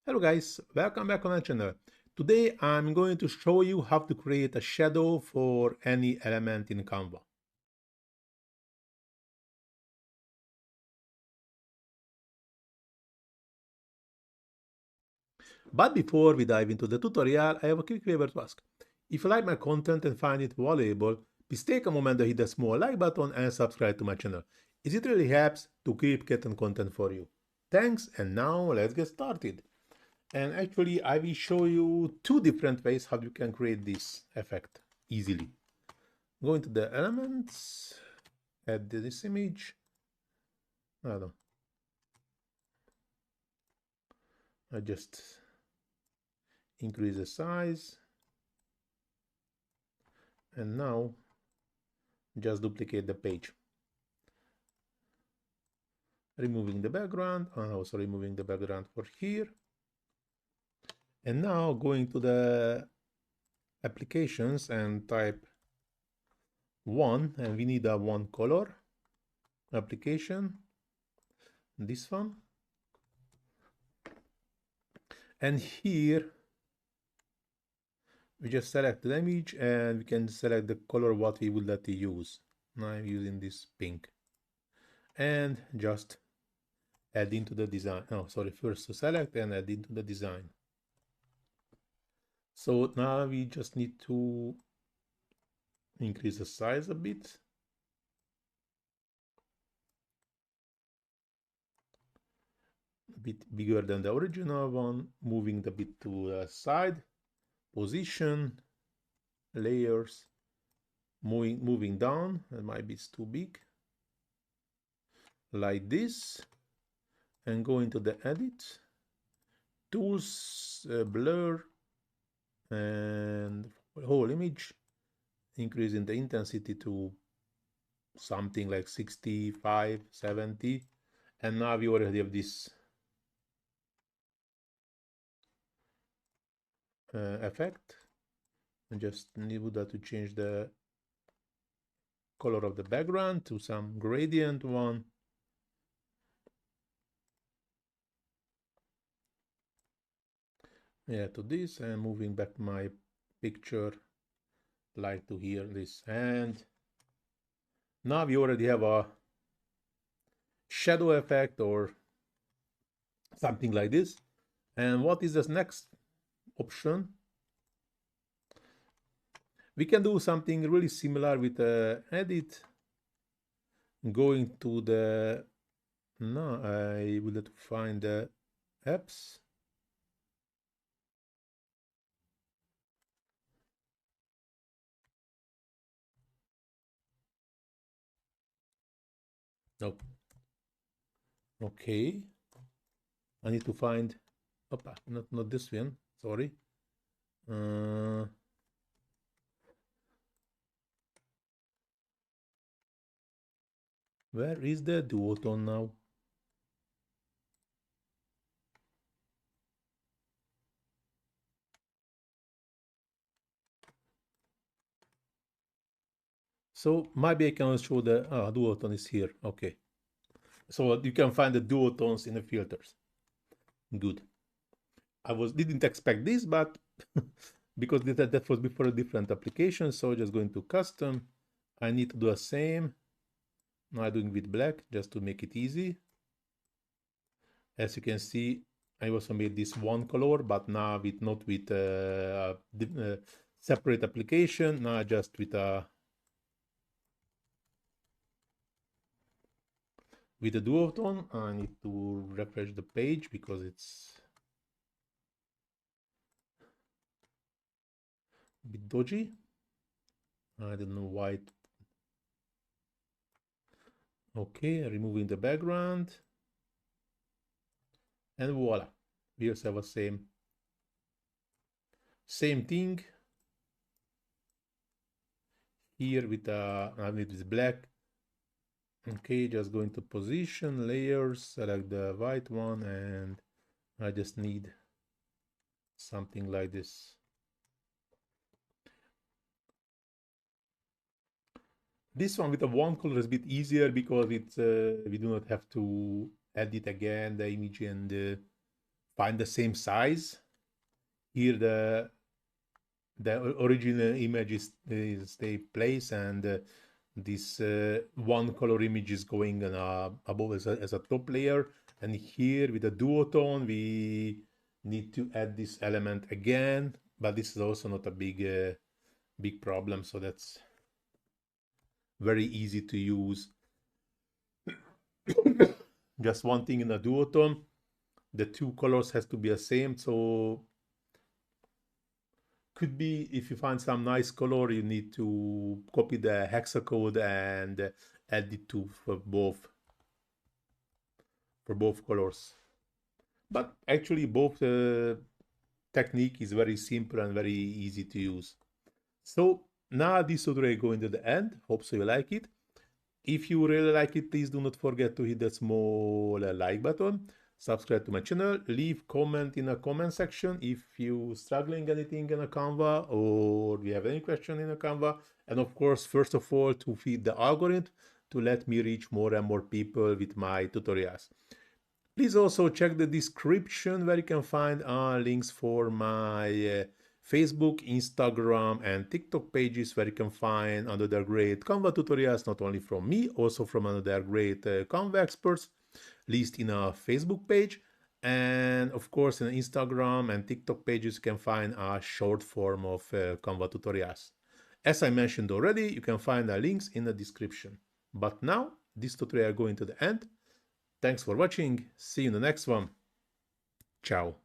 Hello guys, welcome back on my channel. Today I'm going to show you how to create a shadow for any element in Canva. But before we dive into the tutorial, I have a quick favor to ask. If you like my content and find it valuable, please take a moment to hit the small like button and subscribe to my channel. It really helps to keep getting content for you. Thanks, and now let's get started. And actually, I will show you two different ways how you can create this effect easily. Go into the elements, add this image. I just increase the size, and now just duplicate the page. Removing the background, also removing the background for here. And now going to the applications and type 1, and we need a 1 color application, this one. And here we just select the image and we can select the color what we would like to use. Now I'm using this pink. And just add into the design. First to select and add into the design. So now we just need to increase the size a bit. A bit bigger than the original one, moving the bit to the side, position, layers, moving down, and maybe it's too big, like this, and go into the edit, tools, blur, and whole image, increasing the intensity to something like 65, 70, and now we already have this effect. And just need to change the color of the background to some gradient one. Yeah, to this, and moving back my picture like to here, this. And now we already have a shadow effect or something like this. And what is this next option? We can do something really similar with edit. Going to the, no, I will have to find the apps. Nope. Okay. I need to find, opa, not this one, sorry. Where is the duotone now? So maybe I can show the duotone is here. Okay. So you can find the duotones in the filters. Good. I didn't expect this, but because that was before a different application, so just going to custom. I need to do the same. Now I'm doing with black just to make it easy. As you can see, I also made this one color, but now not with separate application. Now just with a duotone. I need to refresh the page because it's a bit dodgy. I don't know why. Okay, removing the background. And voila, we also have a same thing here with this black. Okay, just go into position, layers, select the white one, and I just need something like this. This one with a one color is a bit easier because it's we do not have to edit again the image and find the same size. Here the original image is stay place, and this one color image is going on above as a top layer. And here with the duotone, we need to add this element again, but this is also not a big problem, so that's very easy to use. Just one thing in a duotone, the two colors has to be the same, so could be if you find some nice color, you need to copy the hexacode and add it to for both colors. But actually both technique is very simple and very easy to use. So now this tutorial going to the end. Hope so you like it. If you really like it, please do not forget to hit that small like button. Subscribe to my channel, leave comment in the comment section if you struggling anything in a Canva or you have any question in a Canva. And of course, first of all, to feed the algorithm to let me reach more and more people with my tutorials. Please also check the description where you can find links for my Facebook, Instagram, and TikTok pages where you can find another great Canva tutorials, not only from me, also from another great Canva experts, list in a Facebook page. And of course, in Instagram and TikTok pages, you can find a short form of Canva tutorials. As I mentioned already, you can find the links in the description. But now, this tutorial going to the end. Thanks for watching. See you in the next one. Ciao.